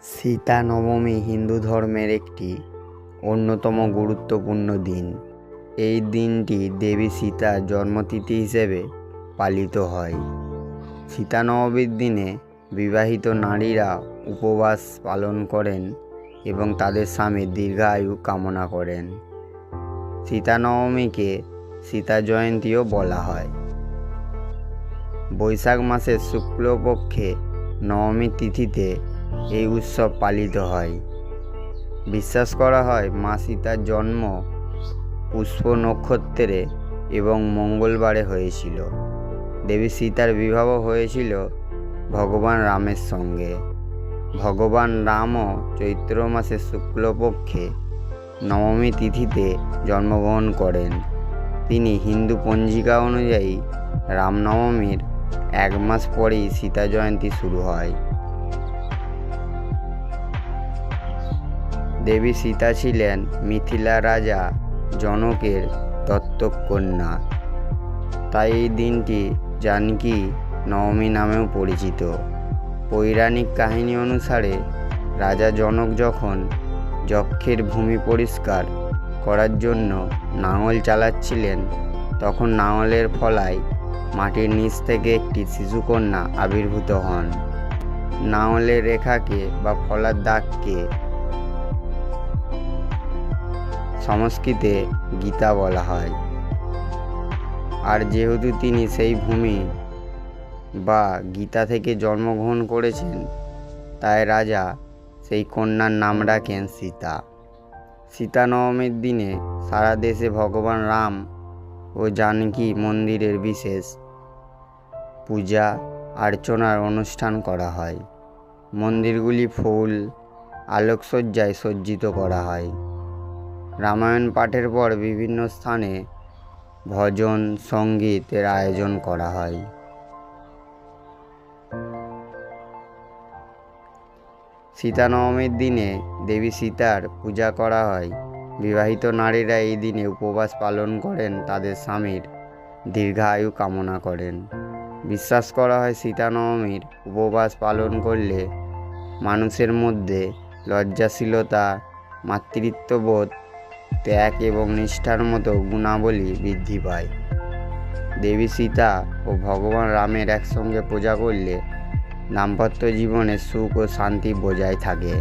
সীতা নবমী হিন্দু ধর্মের একটি অন্যতম গুরুত্বপূর্ণ দিন। এই দিনটি দেবী সীতার জন্মতিথি হিসেবে পালিত হয়। সীতা নবমীর দিনে বিবাহিত নারীরা উপবাস পালন করেন এবং তাদের স্বামীর দীর্ঘায়ু কামনা করেন। সীতা নবমীকে সীতা জয়ন্তীও বলা হয়। বৈশাখ মাসের শুক্লপক্ষে নবমী তিথিতে এই উৎসব পালিত হয়। বিশ্বাস করা হয় মা সীতার জন্ম পুষ্য নক্ষত্রে এবং মঙ্গলবারে হয়েছিল। দেবী সীতার বিবাহ হয়েছিল ভগবান রামের সঙ্গে। ভগবান রামও চৈত্র মাসের শুক্লপক্ষে নবমী তিথিতে জন্মগ্রহণ করেন। তিনি হিন্দু পঞ্জিকা অনুযায়ী রামনবমীর এক মাস পরেই সীতা জয়ন্তী শুরু হয়। দেবী সীতা ছিলেন মিথিলা রাজা জনকের দত্তক কন্যা, তাই এই দিনটি জানকী নবমী নামেও পরিচিত। পৌরাণিক কাহিনী অনুসারে রাজা জনক যখন যক্ষের ভূমি পরিষ্কার করার জন্য লাঙল চালাচ্ছিলেন, তখন লাঙলের ফলায় মাটির নিচ থেকে একটি শিশুকন্যা আবির্ভূত হন। লাঙলের রেখাকে বা ফলার দাগকে সংস্কৃতে গীতা বলা হয়। আর যেহেতু তিনি সেই ভূমি বা গীতা থেকে জন্মগ্রহণ করেছেন, তাই রাজা সেই কন্যার নাম রাখেন সীতা। সীতা নবমীর দিনে সারা দেশে ভগবান রাম ও জানকী মন্দিরের বিশেষ পূজা অর্চনার অনুষ্ঠান করা হয়। মন্দিরগুলি ফুল আলোকসজ্জায় সজ্জিত করা হয়। রামায়ণ পাঠের পর বিভিন্ন স্থানে ভজন সঙ্গীতের আয়োজন করা হয়। সীতা নবমীর দিনে দেবী সীতার পূজা করা হয়। বিবাহিত নারীরা এই দিনে উপবাস পালন করেন, তাদের স্বামীর দীর্ঘায়ু কামনা করেন। বিশ্বাস করা হয় সীতা নবমীর উপবাস পালন করলে মানুষের মধ্যে লজ্জাশীলতা, মাতৃত্ববোধ, ত্যাগ এবং নিষ্ঠার মতো গুণাবলী বৃদ্ধি পায়। দেবী সীতা ও ভগবান রামের একসঙ্গে পূজা করলে দাম্পত্য জীবনে সুখ ও শান্তি বজায় থাকে।